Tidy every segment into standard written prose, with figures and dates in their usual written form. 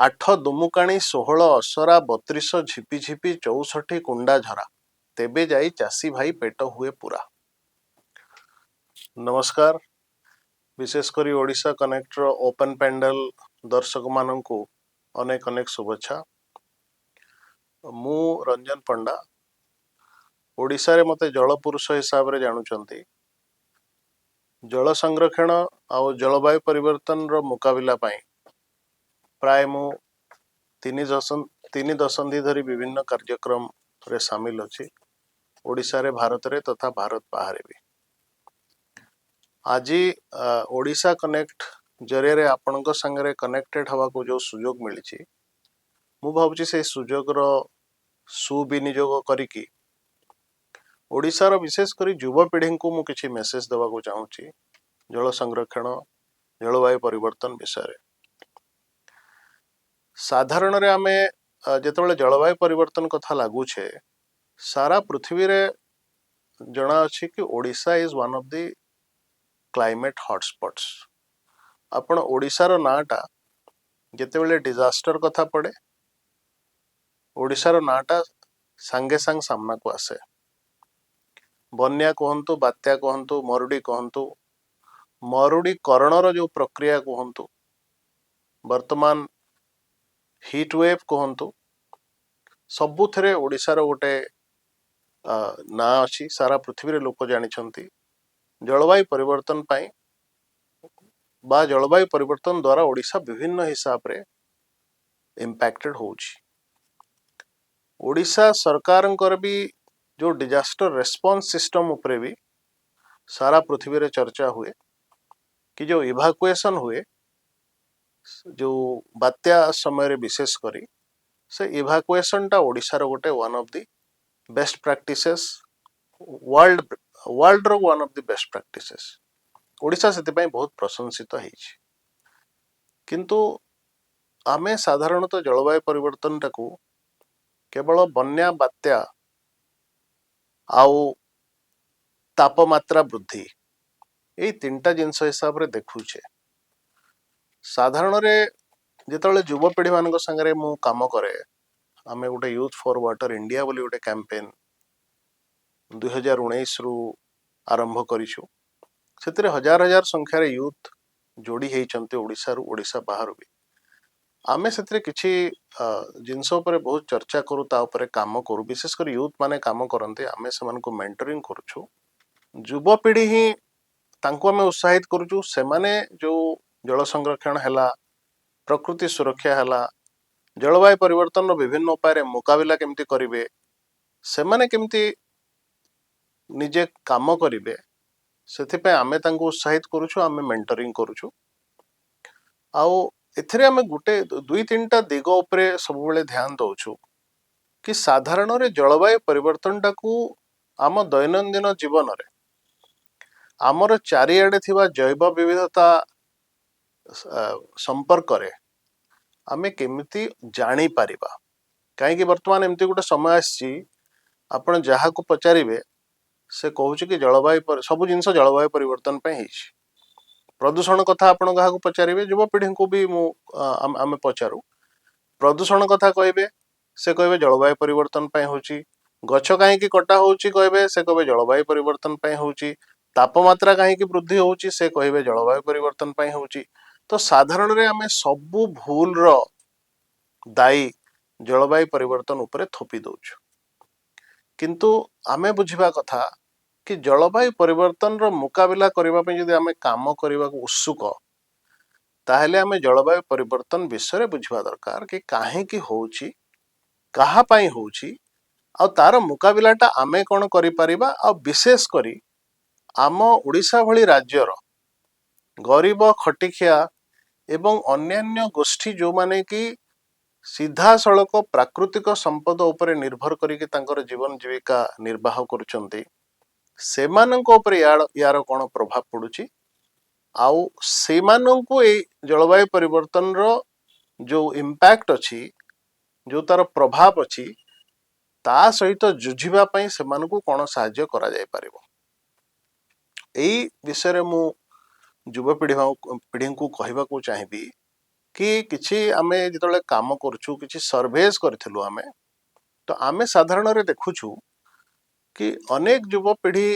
ଆଠ ଦୁମୁକାଣି 16 ଅସରା 32 ଝିପି ଝିପି 64 କୁଣ୍ଡା ଝରା ତେବେ ଯାଇ ଚାଷୀ ଭାଇ ପେଟ ହୁଏ ପୁରା। ନମସ୍କାର। विशेष करी ओडिशा कनेक्टर ओपन पैंडल दर्शक मानू अनेक अनेक शुभेच्छा। मु रंजन पंडा ओडिशा रे मते जल पुरुष हिसाब रे जानुचंती। जल संरक्षण आउ जलवायु परिवर्तन रो मुकाबिला पाई प्राय मु तीन दशंधि धरी विभिन्न कार्यक्रम रे शामिल अछि ओडिशा रे भारत रे तथा भारत बाहर भी। आज ओडिशा कनेक्ट जरिए आपणक संगे कनेक्टेड हवा को जो सुजोग मिली मु भावुची से सुजोग रो सुविनियोग करिकी ओडिशा रो विशेष करी युवपीढ़ी को मु किछि मेसेज देवा को चाहूची जल संरक्षण जलवायु परिवर्तन विषय। साधारण रे आमे जेतबेले जलवायु परिवर्तन कथा लागुछे सारा पृथ्वी रे जना अछि कि Odisha is one of the climate hotspots. आपण ओडिशा रो नाटा जेतेबेले डिजास्टर कथा पड़े ओडिशा रो नाटा संगे संग सामना को आसे। बन्या कहंतु बात्या कहंतु मरुडी कहंतु मरुडी करणर जो प्रक्रिया कहंतु वर्तमान हीट वेव कहंतु सबुथरे ओडिशा रो गोटे ना अछि सारा पृथ्वी रे लोक जानि छंती। जलवायु परिवर्तन पाई बा जलवायु परिवर्तन द्वारा ओडिशा विभिन्न हिसाब रे इम्पैक्टेड होउछि। ओडिशा सरकार भी जो डिजास्टर रेस्पॉन्स सिस्टम उपरे भी सारा पृथ्वी रे चर्चा हुए कि जो इवाकुएशन हुए जो बात्या समय रे विशेष करी से इवाकुएशन टा ओडिशा रो गोटे one of the best practices world रो one of the best practices. Odisha से बहुत प्रशंसित होइछि। किंतु आमे साधारणतः जलवायु परिवर्तन टाकू केवल बन्या बात्या आउ तापमात्रा वृद्धि यही तीनटा जिनस हिसाब रे देखुछे। साधारण रे जेतबेले युवपीढ़ी मान संगे मु काम करे आमे गोटे यूथ फॉर वाटर इंडिया बोली गोटे कैंपेन 2019 रु आरंभ करिछु। सेतरे हजार हजार संख्या रे यूथ जोड़ी हेइचंते ओडिशा रु ओडिशा बाहर भी। आमे सेतरे किछि जिनस उपरे बहुत चर्चा करू ता उपरे काम करू विशेष कर यूथ माने काम करते आमे समान को मेंटरिंग करूछु। युवपीढ़ी ही तांको आमे उत्साहित करूछु से माने जो जल संरक्षण हैला प्रकृति सुरक्षा हैला जलवायु परिवर्तन विभिन्न उपाय मुकाबिला केमती करिवे से माने केमती निजे काम करिवे सेथिपे आमे तांको उत्साहित करूछु आमे मेंटरिंग करूछु। आउ एथिरे आमे गुटे दुई तीनटा दिग उपरे सब बेले ध्यान दउछु कि साधारण रे जलवायु परिवर्तन टाकू आम दैनंदिन जीवन रे आमर चारिआडे थिबा जैव विविधता संपर्क रे आमे केमिति जानी पारिबा। काहे कि वर्तमान एमती गोटे समय आछि आपण जहा को पचारिबे से कहूछि कि जलवायु सब जिनस जलवायु परिवर्तन पे हिछि। प्रदूषण कथा आपण गाहा को पचारिबे युवपीढ़ी को भी मु आमे पचारू प्रदूषण कथा कहबे से कहबे जलवायु परिवर्तन पे होछि। गछ काहे कि कटा होछि कहबे से कहबे जलवायु परिवर्तन पे होछि। तापमात्रा काहे कि वृद्धि होछि से कहबे जलवायु परिवर्तन पे होछि। तो साधारण रे आमे सबु भूल रो दायी जलवायु परिवर्तन उपरे थोपी दउछु। किंतु आमे बुझिबा कथा कि जलवायु परिवर्तन रो मुकाबिला करबा पे यदि आमे काम करबा को उत्सुक ताहेले आमे जलवायु परिवर्तन विषय बुझिबा दरकार कि काहे कि होउछि कहा पाई होउछि आ तार मुकाबिलाटा आमे कोन करि परिबा आ विशेष करी आम ओडिशा भली राज्यर गरीब खटिखिया एवं अन्यान्य गोष्ठी जो माने कि सीधा सड़क प्राकृतिक संपद उपरे निर्भर करिके तांकर जीवन जीविका निर्वाह करुचंती सेमानंको उपरे यार कोन प्रभाव पडुची आउ सेमानंको ए जलवायु परिवर्तन रो जो इम्पैक्ट अछि जो तार प्रभाव अछि ता सहित जुझिबा पई सेमानंको कोन सहाय्य करा जाय परिबो। एई विषय रे मु युवा पीढ़ी को कहबा को चाहिबी कि किछि आमे जेतले काम करछु किछि सर्वेस करथिलु आमे तो आमे साधारण रे देखुछु कि अनेक युवपीढ़ी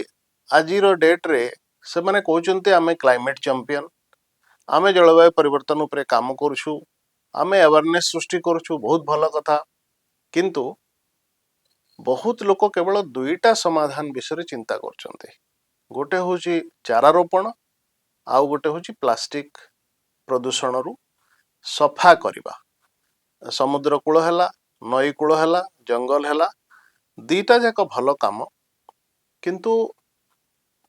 आजिर डेट रे से माने कहउचंते आमे क्लाइमेट चैंपियन आमे जलवायु परिवर्तन उपरे काम करछु आमे अवेयरनेस सृष्टि करछु बहुत भल कथा किंतु बहुत लोक केवल दुईटा समाधान विषय चिंता करछन्ते गोटे होची चारा रोपण आउ गोटे होची प्लास्टिक प्रदूषण रु सफा करिबा समुद्र कूल हैला नई कूल हैला जंगल हैला दीटा जाक भल काम किंतु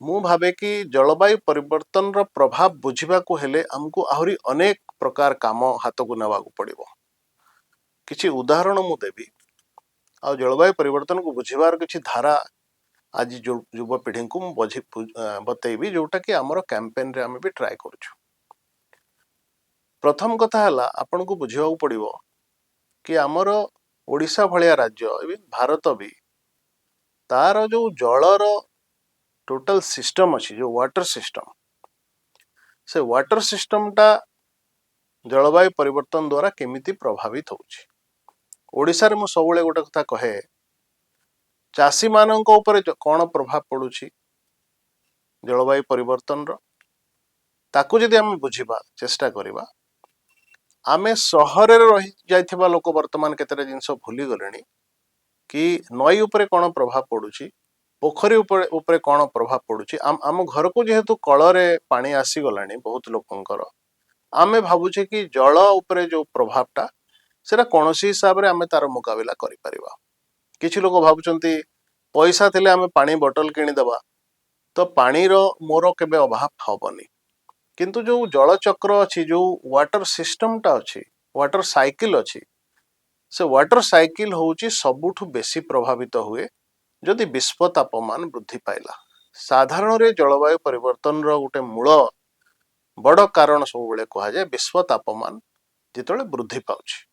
मु भावे कि जलवायु परिवर्तन रो प्रभाव बुझिबा को हेले हमको आहुरी अनेक प्रकार काम हाथ को नेवा को पड़िबो किछि उदाहरण मु देबी आ जलवायु परिवर्तन को बुझिबार किछि धारा आज जो युवपीढ़ी को मु बतैबी जोटा कि आमर कैंपेन रे आमे भी ट्राई करछु प्रथम कथा हला आपन को बुझिबा को पड़िबो कि आमर ओडिशा भलिया राज्य एवं भारत भी तार जो जलर टोटल सिस्टम अच्छी जो वाटर सिस्टम से वाटर सिस्टम टा जलवायु परिवर्तन द्वारा केमिति प्रभावित होउछि ओडिशा रे मु सबले गोटे कथा कहे चासी मानक ऊपर कौन प्रभाव पड़ुछि जलवायु परिवर्तन रो ताकू जदि आमे बुझिबा चेष्टा करिबा आमे सहर रे रहि जाइथिबा लोक वर्तमान केतेटा जिंस भूली गलेनी कि नई ऊपर कौन प्रभाव पड़ुछि पोखरी ऊपर कौन प्रभाव पड़ुछि आम घर को जेहेतु कल रे पानी आसी गलानी बहुत लोकंकर आमे भाबुछे कि जल ऊपर जो प्रभावटा सेटा कोनोसी हिसाब रे आमे तार मुकाबला करि परिबा किछि लोक भाबुचंती पैसा थिले आमे पानी बोतल किनि दबा तो पानी रो मोर केबे अभाव हबनी किंतु जो जल चक्र अछि जो वाटर सिस्टम टा अछि वाटर साइकिल अछि से वाटर साइकिल होउची सबुठु बेसी प्रभावित हुए जदि विश्व तापमान वृद्धि पाइला साधारण रे जलवायु परिवर्तन रो गोटे मूल बड़ कारण सब बेले कहा जाए विश्व तापमान जितले वृद्धि पाउछि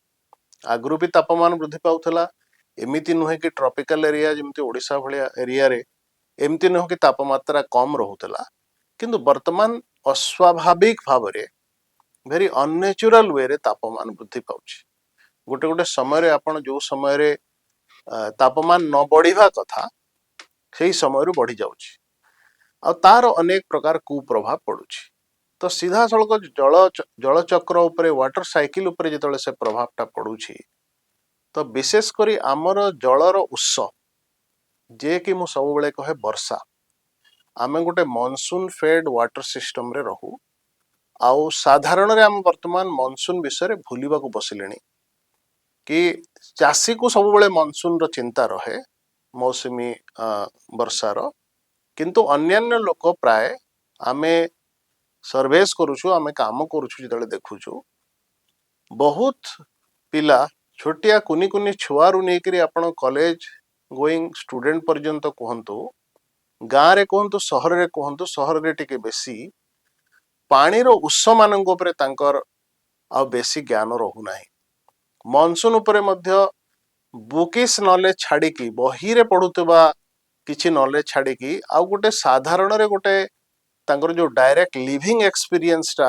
आगु भी तापमान वृद्धि पाउथला एमिति नुहे कि ट्रॉपिकल एरिया जेमति ओडिशा भलिया एरिया रे एमती नुह कि तापमात्रा कम रहुतला किंतु वर्तमान अस्वाभाविक भाव रे वेरी अननेचुरल वे रे तापमान वृद्धि पाउछि गोटे गोटे समय रे आपण जो समय रे तापमान न बढ़िवा कथा सेही समय रू बढ़ी जाउछि आ तार अनेक प्रकार कुप्रभाव पड़ुछि तो सीधा सड़क जल चक्र उपरे वाटर साइकिल उपरे जितले से प्रभावटा पड़ुछि तो विशेष करी आमर जलर उत्स जे कि मु सब बेले कहे वर्षा आमे गोटे मॉनसून फेड वाटर सिस्टम रे रहू आउ साधारण रे हम वर्तमान मॉनसून विषय रे भूलिबा को बसिलेनी कि चासी को सब बेले मॉनसून रो चिंता रहे मौसमी वर्षा रो किंतु अन्यान्य लोक प्राय आमे सर्वेस करूछु आमे काम करूछु जितले देखुछु बहुत पिला छोटिया कुनी कुनी छुआ रु नेकरी आपण कॉलेज गोइंग स्टूडेंट पर्यंत कहंतु गाँ रे कहंतु सहर रे टिके बेसी पानी रो उत्स मानक उपरे तांकर आ बेसी ज्ञान रहू नाही मॉनसून उपरे मध्य बुकिस नॉलेज छाड़ी की बही रे पढुतबा किछि नॉलेज छाड़ी की आ गोटे साधारण रे गोटे तांकर जो डायरेक्ट लिविंग एक्सपीरियंस टा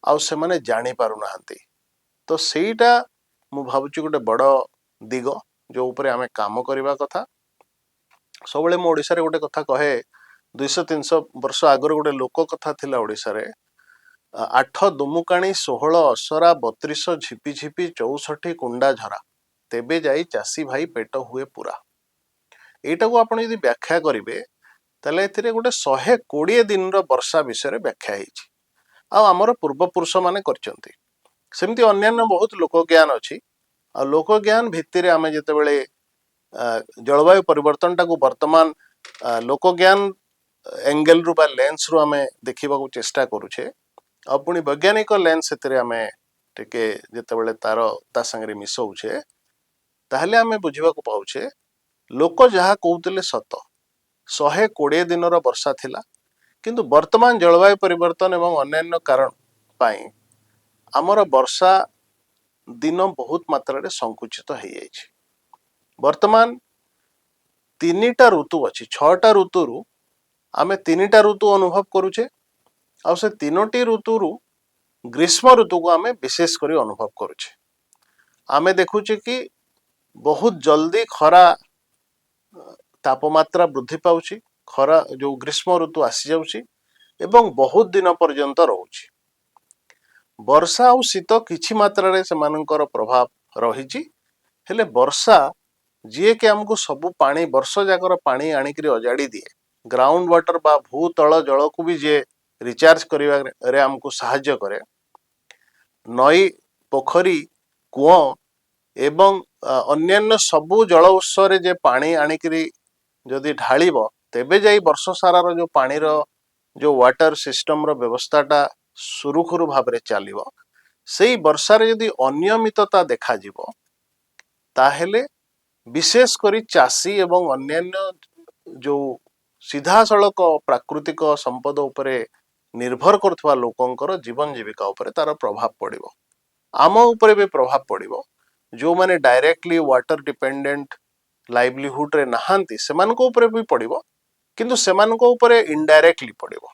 आ से माने जानि पारु नाहंती तो सेईटा मु भाबुची गोटे बड़ दिग जो उपरे आमे काम करिबा कथा सबले मो ओडिसा रे गोटे कथा कहे 200-300 वर्ष आगर गोटे लोक कथा थिला ओडिसा रे 8 दुमुकाणी 16 असरा 32 झिपी झिपी 64 कुंडा झरा तेबे जाई चासी भाई पेट हुए पूरा एटा को आपण यदि व्याख्या करिवे तले एथिरे गोटे 120 दिन रो वर्षा विषय रे व्याख्या हेछि आ हमर पूर्व पुरुष माने करचंती सेमती अन्यान्य बहुत लोक ज्ञान अछि आ लोक ज्ञान भित्तिरे आमे जते बेले जलवायु परिवर्तन टाको वर्तमान लोक ज्ञान एंगल रु बा लेंस रु आमे देखिबा को चेष्टा करूछे आ पुनी वैज्ञानिक लेंस सेतरे आमे टिके जते बेले ता संगरे मिसौछे ताहले आमे बुझिबा को पाउछे लोक जहा कहउतले सत 120 दिन रो वर्षा थिला किंतु वर्तमान जलवायु परिवर्तन एवं अन्यान्य कारण पाई आमर वर्षा दिन बहुत मात्रा रे संकुचित हो जाइछि वर्तमान 3टा ऋतु अछि 6टा ऋतु रु आमे 3टा ऋतु अनुभव करूछे आ से 3टी ऋतु रु ग्रीष्म ऋतु को आम विशेष कर अनुभव करुचे। आम देखुचे कि बहुत जल्दी खरा तापमात्रा वृद्धि पाउची, खरा जो ग्रीष्म ऋतु आसी जाउची एवं बहुत दिन पर्यंत रोची। वर्षा और शीत किछि मात्रा से प्रभाव रही, हेले वर्षा जी कि आमको सबू पानी वर्ष जाकर पानी आणिक अजाड़ी दिए, ग्राउंड वाटर बा भूतल जल को भी जे रिचार्ज करने आमको साहाय्य करे। नई पोखरी कूओ एवं अन्यान्य सबू जल उत्स जे पानी आणिक जदि ढालिब तेबे जाई वर्ष सारार जो पानी जो वाटर सिस्टम रो व्यवस्थाटा सुरुखुरु भाव में चलिबो। सेई वर्षार यदि अनियमितता देखा जिवो ताहेले विशेष करी चाषी एवं अन्यान्य जो सीधा सड़क प्राकृतिक संपद उपरे निर्भर करथवा लोकंकर जीवन जीविका उपरे तार प्रभाव पड़िबो। आम उपरे भी प्रभाव पड़िबो। जो माने डायरेक्टली वाटर डिपेंडेंट लाइवलीहुड रे नहांती सेमानको उपरे भी पड़िबो, किंतु सेमानको उपरे इनडायरेक्टली पड़िबो।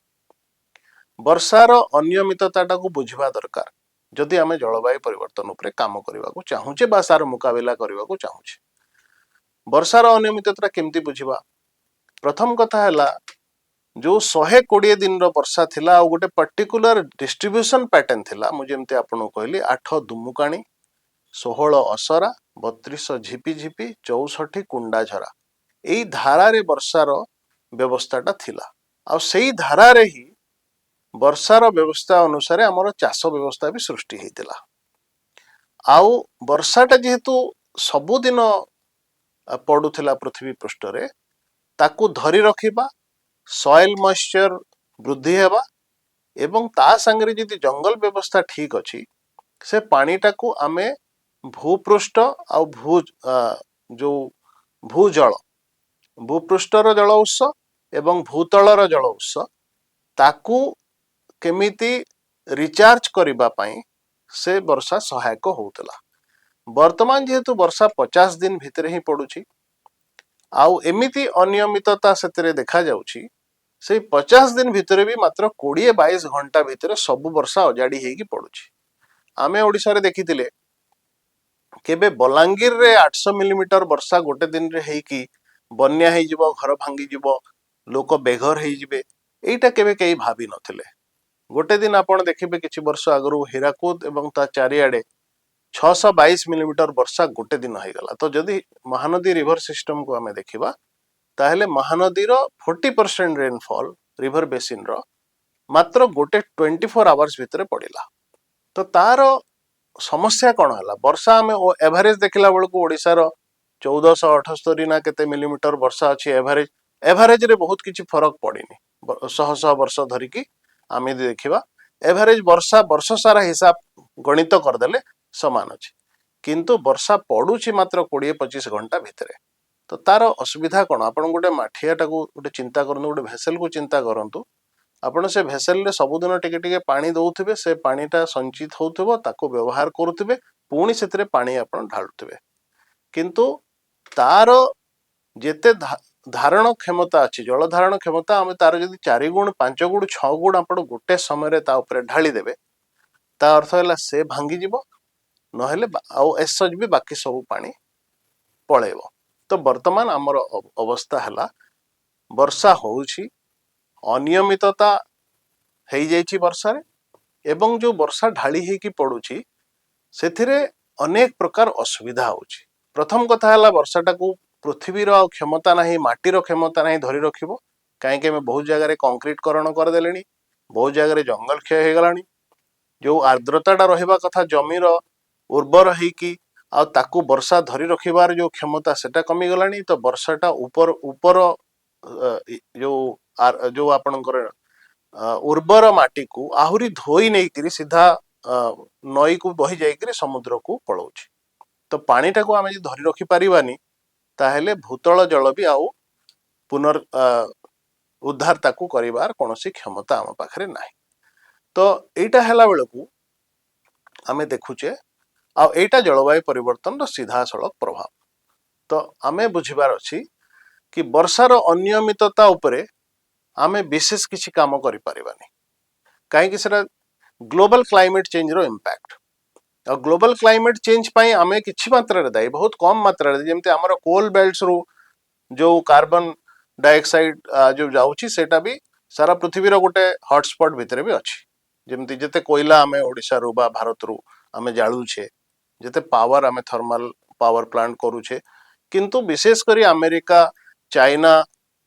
वर्षार अनियमितता को बुझा दरकार जदि आम जलवायु परिवर्तन उपरे काम करने को चाहूचे बा सार मुकाबिला करने को चाहूचे। वर्षार अनियमितता केमती बुझा? प्रथम कथा है जो 120 दिन वर्षा थिला आ गोटे पर्टिकुलर डिस्ट्रीब्यूशन पैटर्न थिला। मुझे एमती आपन कहली 8 दुमुकाणी, 16 असरा, 32 झिपी झिपी, 64 कुंडा झरा, यही धारा वर्षार व्यवस्थाटा थिला। आ सेई धारा रे ही वर्षार व्यवस्था अनुसार आमर चाष व्यवस्था भी सृष्टि होता। आउ वर्षाटा जेहेतु सबुदिन पड़ूला पृथ्वी पृष्ठ रे, ताकू धरी रखिबा, सॉइल मॉइस्चर वृद्धि हेबा एवं ता संगे जदि जंगल व्यवस्था ठीक अच्छी से पानीटा को आमे भूपृष्ठ आ भू जो भूजल भूपृष्ठर जल उत्स एवं भूतलर जल उत्स ताकू केमिति रिचार्ज करबा पई से वर्षा सहायक होउतला। वर्तमान जेहेतु वर्षा 50 दिन भितर ही पड़ुची आउ एमिति अनियमितता सेतरे देखा जाउची, से 50 दिन भितर भी मात्र 20-22 घंटा भितर सब वर्षा अजाड़ी हेगी पड़ुची। आमे ओडिसा रे देखिथिले केबे बलांगीर रे 800 मिलीमीटर वर्षा गोटे दिन रे हेकी बन्या हे जिवो, घर भांगी जिवो, लोक बेघर हे जिवे, एटा केबे केही भाबी नथिले। गोटे दिन आपण देखिबे किछि वर्ष आगरु हीराकुद एवं ता चारिआडे 622 मिलीमीटर वर्षा गोटे दिन हो गला। तो जदि महानदी रिवर सिस्टम को आमे देखिबा ताहेले महानदीर 40% रेनफॉल रिवर बेसिन रो मात्र गोटे 24 आवर्स भितर पड़िला। तो तार समस्या कौन है? वर्षा आम एवरेज देखला बेलू ओडिशार 1478 ना केते मिलीमीटर वर्षा अच्छी एवरेज। एवरेज रे बहुत किछि फरक पड़िनी, शह शह वर्ष धरिकी आम यदि देखा एवरेज वर्षा वर्ष सारा हिसाब गणित करदेले समान अच्छे, किंतु वर्षा पड़ुची मात्र 20-25 घंटा भितर। तो तार असुविधा कौन? आप गोटे माठियाटा को गोटे चिंता करते, गोटे भेसेल को चिंता करूँ, आपण से भेसेल रे सबुदिन टिके टिके पानी दउथिबे, से पानीटा संचित होउथिबो, ताको व्यवहार करुथिबे, पुणी सेतरे पानी आपण ढालुथिबे, किंतु तार जेते धारण क्षमता अच्छी, जल धारण क्षमता आम तार जदि 4 गुण 5 गुण 6 गुण आपण गोटे समय ढाली देबे, ता अर्थ है से भांगी जीवो, नहेले आउ एसज भी बाकी सब पानी पळेबो। तो वर्तमान आमर अवस्था है वर्षा होउछि, अनियमितता हेई जाइछि वर्षा रे, एवं जो वर्षा ढाली हेकी पड़ुछि सेथिरे अनेक प्रकार असुविधा होउछि। प्रथम कथा है वर्षाटा को पृथ्वीर क्षमता नहीं, माटीर क्षमता नहीं धरी रखिबो, कहीं बहुत जगह कंक्रीट करण करदेले, बहुत जगह जंगल क्षय हो गलानी, जो आर्द्रताटा रहिबा कथा जमीर उर्वर होइकी आ ताकू वर्षा धरी रखिबार जो क्षमता सेटा कमी गलानी। तो वर्षाटा ऊपर ऊपर जो आपणकर उर्वर माटी को आहुरी धोई नहीं सीधा नई को बही जाइकरी समुद्र को पलाउछि। तो पानीटा को आम धरी रखि पारिबानी ताहेले भूतल जल भी आउ पुनर् उद्धार ताकू करिबार कोनोसी क्षमता आम पाखरे नाही। तो एटा हैला बेलकू आमे देखुचे आ एटा जलवायु परिवर्तन सीधा सड़क प्रभाव। तो आमे बुझिबार अछि कि वर्षार अनियमितता उपरे आमे विशेष किछि काम करि पारिबानी, काहेकि सेटा ग्लोबल क्लाइमेट चेंज रो इम्पैक्ट और ग्लोबल क्लाइमेट चेंज पाई आमे किछि मात्रा रे दायी बहुत कम मात्रा रे जेमते हमर कोल बेल्ट्स रो जो कार्बन डाइऑक्साइड जो जाउछि सेटा भी सारा पृथ्वी रो गोटे हॉटस्पॉट भितरे भी अछि जेमती जते कोयला आमे ओडिसा रो बा भारत रो आमे जाळू छे जते पावर आमे थर्मल पावर प्लांट करू छे किंतु विशेष करी अमेरिका चाइना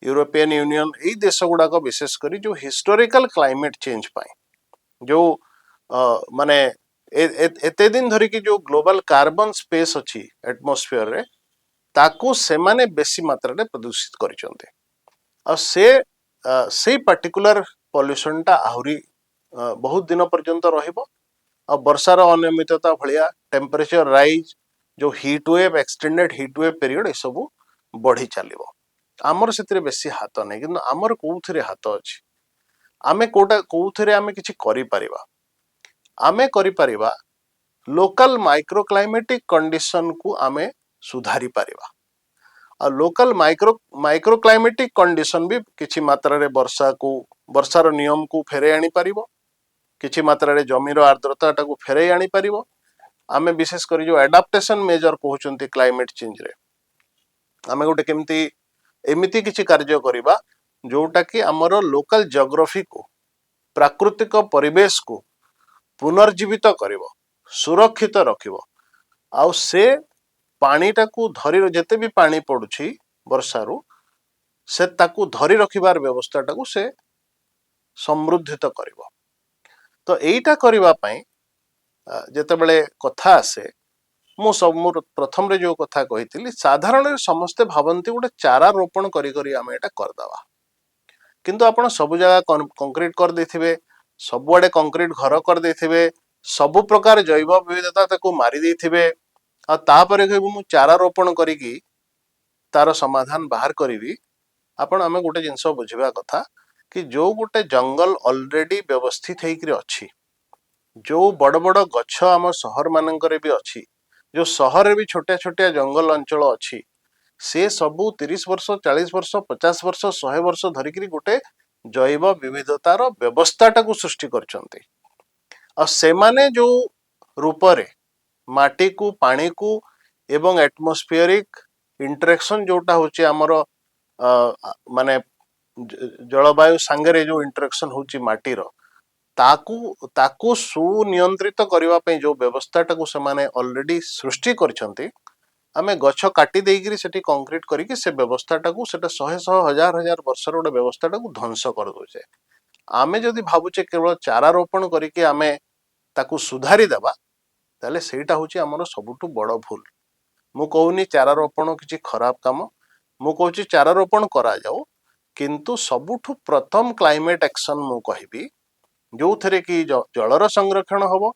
यूरोपियन यूनियन एई देश गुडा को विशेष करी जो हिस्टोरिकल क्लाइमेट चेंज पाई जो माने एते दिन धरी की जो ग्लोबल कार्बन स्पेस अछि एटमॉस्फेयर रे ताकू से माने बेसी मात्रा रे प्रदूषित करिसंते और से पर्टिकुलर पॉल्यूशन टा आहुरी बहुत दिन पर्यंत रहिबो और वर्षार अनियमितता भलिया टेम्परेचर राइज जो heat wave extended heat wave period ए सब बढ़ी चलिबो आमर सेतिरे बेसी हाथ नै किंतु आमर कोउथरे हाथ अछि आमे कोटा कोउथरे आमे किछि करि परिबा आमे करि परिबा लोकल माइक्रो क्लाइमेटिक कंडीशन को आमे सुधारी परिबा आ लोकल माइक्रो क्लाइमेटिक कंडीशन भी किछि मात्रा रे वर्षार नियम को फेरे आनी परिबो किछि मात्रा रे जमीर आर्द्रता टाको फेरे आनी परिबो आमे विशेष करी जो एडाप्टेशन मेजर कहउचंती क्लाइमेट चेंज रे आमे गोटे केमती एमिति किछि कार्य करिबा जोटा कि हमर लोकल जियोग्राफी को प्राकृतिक परिवेश को पुनर्जीवित करिवो सुरक्षित रखिवो आउ से पानी टाकू धरी जेते भी पानी पडुछि वर्षारू से ताकू धरी रखिबार व्यवस्था टाकू से समृद्धित करिवो तो एईटा करिबा पई जेते बेले कथा आसे मु सब मोर प्रथम रे जो कथा कहितली साधारण समस्ते भावंती गोटे चारा रोपण करी करी आमे एटा कर दवा किंतु आपण सब जगह कंक्रीट कर देथिबे सबुआडे कंक्रीट घर कर देथिबे सब प्रकार जैव विविधता ताको मारी देथिबे आ तापरे कहबो मु चारा रोपण करिकी तार समाधान बाहर करिवि आपण आमे गोटे जिंस बुझिबा कथा कि जो गोटे जंगल ऑलरेडी व्यवस्थित हेकरी अछि जो बड़ बड़ गछ आम सहर मानकरे भी अछि जो सहर भी छोटे छोटे जंगल अंचल अछि से सबू 30 वर्ष 40 वर्ष 50 वर्ष 100 वर्ष धरिकी गोटे जैव विविधतार व्यवस्था टाकू सृष्टि करछन्ते आ सेमाने जो रूपरे माटी को पानी को एवं एटमॉस्फेरिक इंटरेक्शन जोटा होचे हमर माने जलवायु सांगरे जो इंटरेक्शन होची माटीर ताकू ताकू सुनियंत्रित करबा पई जो व्यवस्था टाकू से माने ऑलरेडी सृष्टि करछन्ते आमे गछ काटी देइगिरी सेठी कंक्रीट करिकी से व्यवस्था टाकू सेटा 100 हजार हजार वर्षर गोटे व्यवस्था टाकू ध्वंस कर दोचे आमे जदि भाबुचे केवल चारा रोपण करिकी आमे ताकू सुधारी देबा ताले सेटा होची हमर सबुटु बड़ भूल मु कहूनी चारा रोपण किछि खराब काम मु कहूची चारा रोपण करा जाऊ किंतु सबुठु प्रथम क्लाइमेट एक्शन मु कहिबी जो थरे कि जलर संरक्षण हबो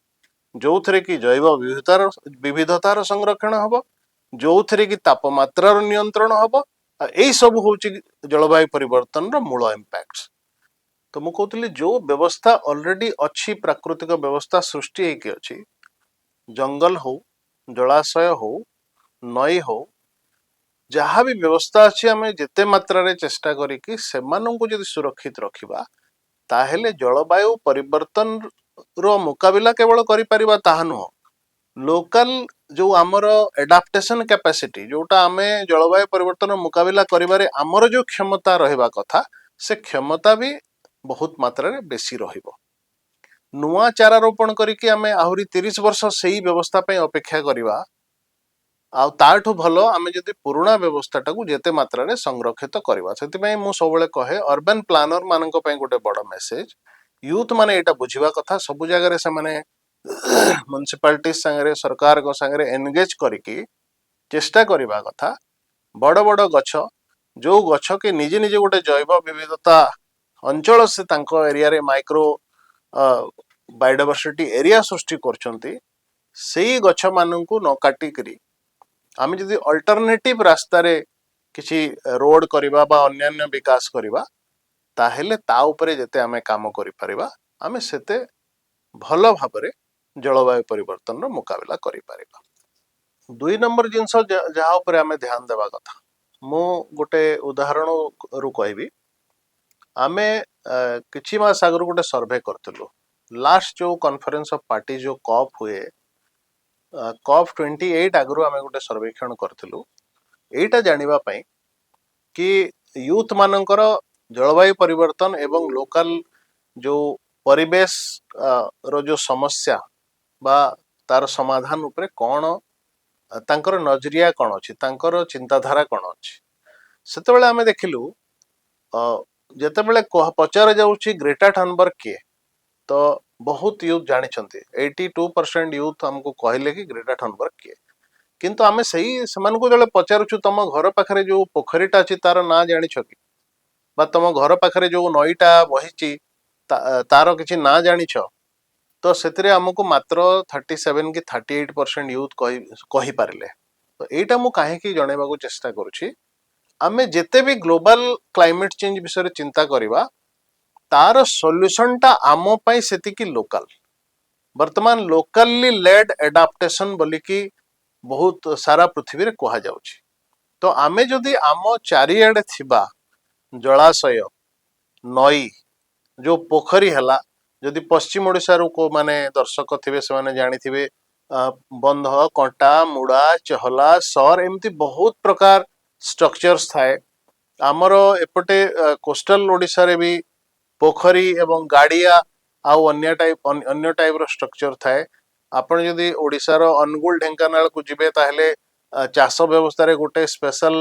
जो थरे कि जैव विविधतार संरक्षण हबो जो थरे कि तापमात्रार नियंत्रण हबो एई सब होची जलवायु परिवर्तन रो मूल इंपैक्ट्स तो मु कहतली जो व्यवस्था ऑलरेडी अच्छी प्राकृतिक व्यवस्था सृष्टि हेकि अछि जंगल हो जलाशय हो नई हो जहाँ भी व्यवस्था अच्छी आम जिते मात्रा रे चेष्टा करिकी सेमानंकु यदि सुरक्षित रखिबा ताहेले जलवायु परिवर्तन रो मुकाबिला केवल करि परिबा ताहा नुह लोकल जो आमर एडाप्टेशन कैपेसिटी जोटा आमे जलवायु परिवर्तन मुकाबिला करिबारे आमर जो क्षमता रहबा कथा से क्षमता भी बहुत मात्रा रे बेसी रहिबो नुआ चारा रोपण करिकी आमे आहुरी 30 वर्ष सेही व्यवस्था पे अपेक्षा करिबा आ ताठू भलो आमे जदि पुराना व्यवस्था टाकू जेते मात्रा रे संरक्षित करबा सेति पई मु सबले कहे अर्बन प्लानर मानक पई गोटे बड़ मेसेज यूथ माने एटा बुझिबा कथा सब जगह रे से माने म्युनिसिपालिटी संगे सरकार को संगे एनगेज करिकी चेष्टा करबा कथा बड़ बड़ गछ जो गछ के निजे निजे गोटे जैव विविधता अंचल से तांको एरिया रे माइक्रो बायोडायवर्सिटी एरिया सृष्टि करछन्ती सेही गछ माननकु न काटी करी आमे जदि अल्टरनेटिव रास्ता रे किछि रोड करिबा बा अन्यान्य विकास करिबा ताहेले ता ऊपरे जते आमे काम करि परिबा आमे सेते भलो भाबरे जलवायु परिवर्तन रो मुकाबला करि परिबा दुई नंबर जिंस जहा ऊपरे आमे ध्यान देबा कथा मु गोटे उदाहरण रु कहबी आमे किछि मास आगरु गोटे सर्वे करथिलु लास्ट जो कॉन्फ्रेंस ऑफ पार्टी जो कॉप हुए कॉप 28 आगु आम गोटे सर्वेक्षण करूँ यहीटा जानिबा पई कि यूथ मानकर जलवायु परिवर्तन एवं लोकल जो परिवेश रो जो समस्या बा तार समाधान उपरे कौन तांकर नजरिया कौन अच्छी तांकर चिंताधारा कौन अच्छी सेतेबेले आमे देखिलु जेतेबेले पचार जाउछि ग्रेटा थनबर्ग किए तो बहुत यूथ जानी 82% यूथ हमको कहले कि ग्रेटा थनबर्ग किए किंतु आमे सही सेमानकु जले पचारुछु तम घर पाखरे जो पोखरीटा अछि तार ना जानिछ कि बा तम घर पाखरे जो नईटा बहिछि तार किछि ना जानिछ तो सेतिरे हमको मात्र 37 कि 38% यूथ कही पारिले तो एटा मु काहेकि जणेबाकू चेष्टा करूछि आमे जेते भी ग्लोबल क्लाइमेट चेंज विषय चिंता करिबा तार सॉल्यूशन टा आमो पई सेति कि लोकल वर्तमान लोकली लेड एडाप्टेशन बोलिकी बहुत सारा पृथ्वी रे कहा जाउछि तो आमे जदि आम चारिआडे थिबा जलाशय नई जो पोखरी हला जदि पश्चिम ओडिशा रो को माने दर्शक थिबे से माने जानि थिबे बंध कंटा मुड़ा चहला सर एमती बहुत प्रकार स्ट्रक्चर्स थाए आमर एपटे कोस्टल ओडिशा रे भी पोखरी एवं गाड़िया आउ अन्य टाइप रो स्ट्रक्चर थाए आपण जदि ओडिशा रो अनुगुल ढेंकानाल को जिबे ताहले चाष व्यवस्था रे गोटे स्पेशल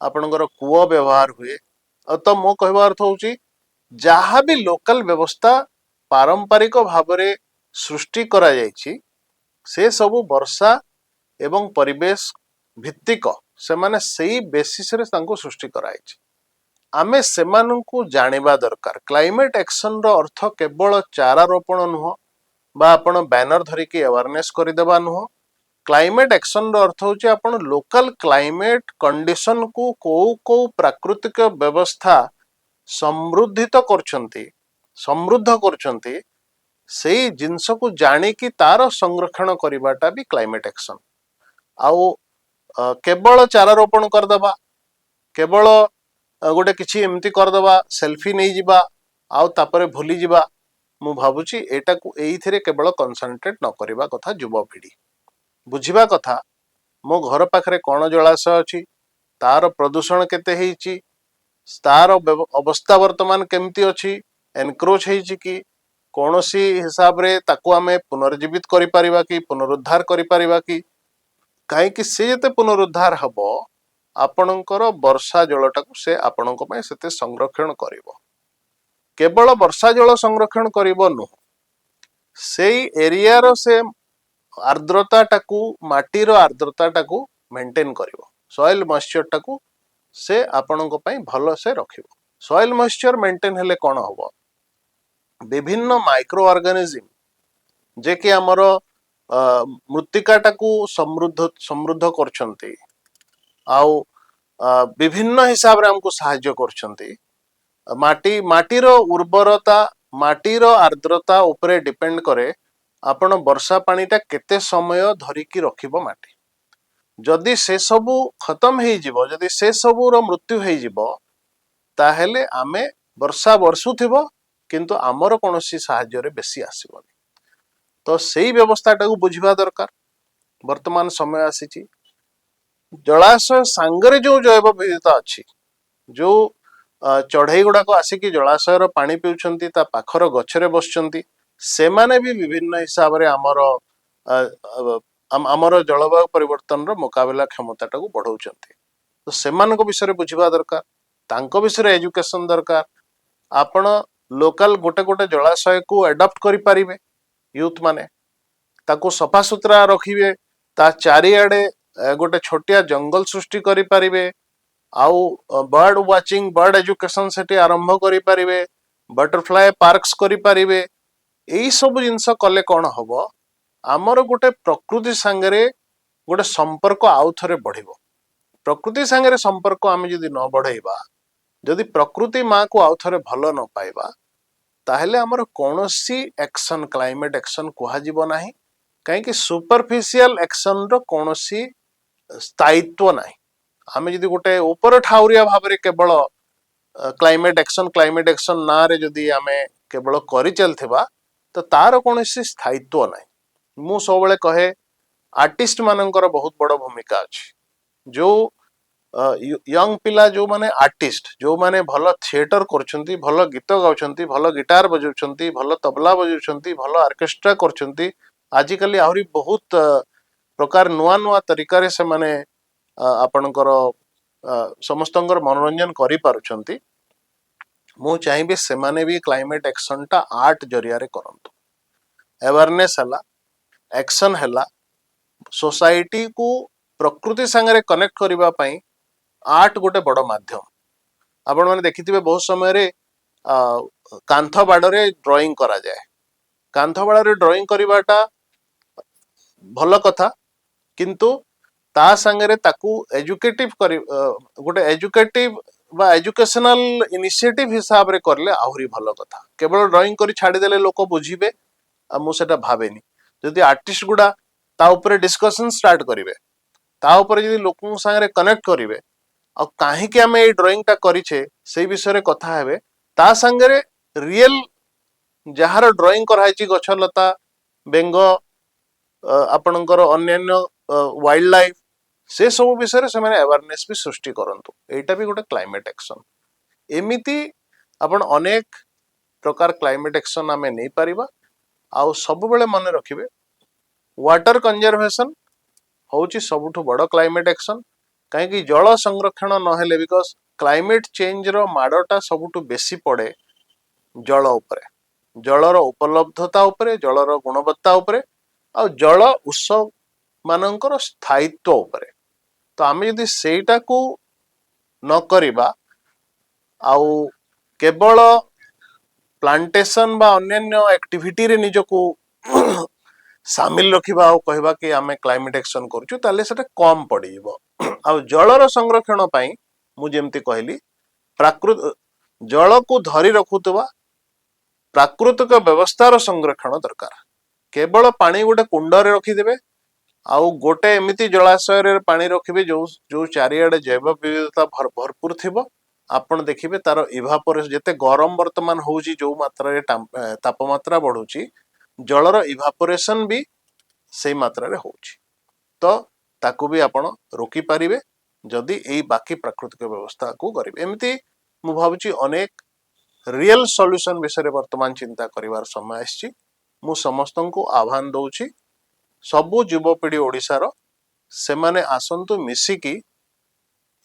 आपणकर कूओ व्यवहार हुए तो मो कहवा अर्थ होउची जहाँ भी लोकल व्यवस्था पारंपरिक भाव में सृष्टि करा जायछि से सबु वर्षा एवं परिवेश भित्तिक से माने सही बेसिस रे तांको सृष्टि कराइछि आमे सेमानंकु जानिबा दरकार क्लाइमेट एक्शन रो अर्थ केवल चारा रोपण नुह बा आपण बैनर धरिकी अवेयरनेस करदेबा नुह क्लाइमेट एक्शन रो अर्थ होछि आपण लोकल क्लाइमेट कंडीशन को को प्राकृतिक व्यवस्था समृद्धित करछंती समृद्ध करछंती सेही जिंस को जानी कि तार संरक्षण करिबाटा भी क्लाइमेट एक्शन आउ केवल चारा रोपण करदबा केवल गोटे किछि एमती करदबा सेल्फी नहीं जिबा आउ तापरे भूली जिबा मु भाबुची एटा को एइथिरे केवल कंसंट्रेट न करिबा कथा युवपीढ़ी बुझिबा कथा मो घर पाखरे कोन जलाशय अछि तार प्रदूषण केते हेइची तार अवस्था वर्तमान केमती अछि एनक्रोच हेइची कि कौनसी हिसाब रे ताको आमे पुनर्जीवित करि परिबा कि पुनरुद्धार करि परिबा कि काहे कि से जते पुनरुद्धार हबो आपणकर वर्षा जलटाକୁ से आपणक पय सेते संरक्षण करिवो केवल वर्षा जल संरक्षण करिवो नु सेई एरिया रो से आर्द्रता टाकू माटी रो आर्द्रता टाकू मेंटेन करिवो सॉइल मॉइस्चर टाकू से आपणक पय भलो से रखिवो सॉइल मॉइस्चर मेंटेन हेले कोन हबो विभिन्न माइक्रो ऑर्गेनिज्म जे कि हमर मृत्तिका टाकू समृद्ध करछंती आउ विभिन्न हिसाब रे हमको सहाय्य करछंती माटीर उर्वरता माटीर आर्द्रता उपरे डिपेंड करे आपण वर्षा पानीटा केते समय धरिकी रखिबो माटी जदि से सबु खत्म हेइ जिवो जदि से सबु रो मृत्यु हेइ जिवो ताहेले आमे वर्षा वर्षु थिबो किंतु आमर कोनोसी साहाय्य रे बेसी आसीबो तो सेही व्यवस्थाटा को बुझिबा दरकार वर्तमान समय आसीची जलाशय सांगरे जो जैव विविधता अछि जो चढ़ई गुड़ा को आसिकी जलाशयर पानी पिउछंती ता पाखर गछरे बसचंती से माने भी विभिन्न हिसाब रे आमर जलवायु परिवर्तन रो मुकाबला क्षमता टाको बढ़ाउछंती तो सेमानक विषय बुझिबा दरकार तांको विषय एजुकेशन दरकार आपण लोकल गोटे गोटे जलाशय को एडॉप्ट करि पारिबे यूथ माने ताको सफा सुतरा रखिबे ता चारिआडे गोटे छोटिया जंगल सृष्टि करि पारिबे आउ बर्ड वाचिंग बर्ड एजुकेशन सेठी आरंभ करि पारिबे बटरफ्लाई पार्क्स करि पारिबे एई सब जिंस कले कोन हबो आमर गोटे प्रकृति संगरे गोटे संपर्क आउ थरे बढ़िबो प्रकृति संगरे संपर्क आमे जदि न बढ़ाइबा जदि प्रकृति माँ को आउ थरे भलो न पाइबा ताहेले आमर कोनोसी एक्शन क्लाइमेट एक्शन कुहा जिवो नाही काहे कि सुपरफिशियल एक्शन रो कोनोसी स्थायित्व नाही आमे जदि गोटे ऊपर ठाउरिया भाव रे केवल क्लाइमेट एक्शन ना रे जदि आमे केवल करि चलथिबा तो तार कौन स्थायित्व ना मु सब कहे आर्टिस्ट मानकर बहुत बड़ भूमिका अच्छी जो यंग पिला जो माने आर्टिस्ट जो माने भल थिएटर करछंती भल गीत गाउछंती भल गिटार बजाउछंती भल तबला बजाउछंती भल ऑर्केस्ट्रा करछंती आजिकली आहरी बहुत प्रकार नुआ नुआ तरीका से माने आपणकर समस्तंकर मनोरंजन करि पारुछंती मु चाहिए से माने भी क्लाइमेट एक्शन टा आर्ट जरिया रे करंतु अवेयरनेस हला एक्शन हला सोसाइटी को प्रकृति संगे कनेक्ट करबा पई आर्ट गोटे बड़ माध्यम आपण मैंने देखिथिबे बहुत समय रे कांथ बाड़े ड्राइंग करा जाए कांथ बाड़े ड्राइंग करवाटा भल कथा किंतु ता संगे ताकू एजुकेटिव कर गोटे एजुकेटिव बा एजुकेशनल इनिशिएटिव हिसाब रे करले आहुरी भल कथा केवल ड्राइंग करी छाड़ी देले लोक बुझिबे मु सेटा भाबेनी जदि आर्टिस्ट गुडा ता ऊपर डिस्कशन स्टार्ट करिवे ता ऊपर जदि लोक संगे कनेक्ट करिवे आ काहे आम ये ड्राइंग टा करिछे से विषय रे कथा हेबे ता संगे रियल जहार ड्राइंग कराई गछ लता बेंग आपणकर अन्यान्य वाइल्ड लाइफ से सब विषय से माने अवेयरनेस भी सृष्टि करंतु एटा भी गोटे क्लाइमेट एक्शन एमिति आपण अनेक प्रकार क्लाइमेट एक्शन आमे नहीं पारिबा आउ सब बेले मन रखिबे वाटर कंजर्वेशन होची सबुठु बड़ क्लाइमेट एक्शन कहीं जल संरक्षण नहेले बिकॉज क्लाइमेट चेंज रो माडटा सबुठु बेसी पड़े जल उपरे जलर उपलब्धता उपरे जलर गुणवत्ता उपरे आ जल उत्स मानकर स्थायित्व उपरे तो आम यदि सेटा को न करिबा आउ केवल प्लांटेशन बा अन्यान्य एक्टिविटी रे निजको सामिल रखिबा आ कहबा कि आमे क्लाइमेट एक्शन करछु ताले सेटा कम पड़िबो आ जलर संरक्षण पाई मु जेमती कहली प्राकृत जल को धरी रखुतबा प्राकृतिक व्यवस्थार संरक्षण दरकार केवल पानी गोटे कुंड रे रखिदेबे आउ गोटे एमिति जलाशय रे पानी रखिबे जो जो चारिआडे जैव विविधता भरपूर थिबो आपण देखिबे तार इवापोरेशन जेते गरम वर्तमान होउची जो मात्रा रे तापमात्रा बढ़ुची जलर इवापोरेशन भी सेई मात्रा रे होउची तो ताकू भी आपण रोकी पारिबे जदि एई बाकी प्राकृतिक व्यवस्था को करिबे एमिति मु भाबुची अनेक रियल सॉल्यूशन विषय रे वर्तमान चिंता करिवार समय आछि मु समस्तन को आह्वान दउची सबु युवपीढ़ी ओडिशार से माने आसंतु मिसिकी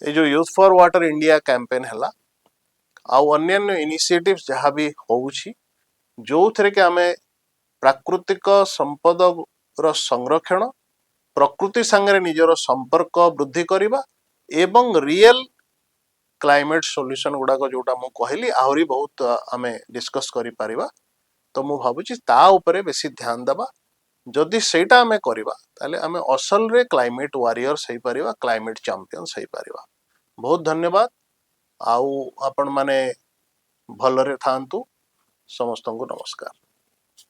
ए जो youth for water India campaign हैला आउ अन्यान्य इनिशिएटिव्स जहाँ भी होउछि जो थरे के आमे प्राकृतिक संपद रो संरक्षण प्रकृति संगे निजर संपर्क वृद्धि करिबा एवं रियल क्लाइमेट सॉल्यूशन गुडा को जोटा मु कहली आहुरी बहुत आमे डिस्कस करि परिबा तो मु भाबुची ता ऊपर बेसी ध्यान देबा जदि सेटा आमे करिबा ताले आमे असल रे क्लाइमेट वॉरियर्स हेई परिबा क्लाइमेट चैंपियंस हेई परिबा बहुत धन्यवाद आउ आपण माने भलरे थांतु समस्त को नमस्कार।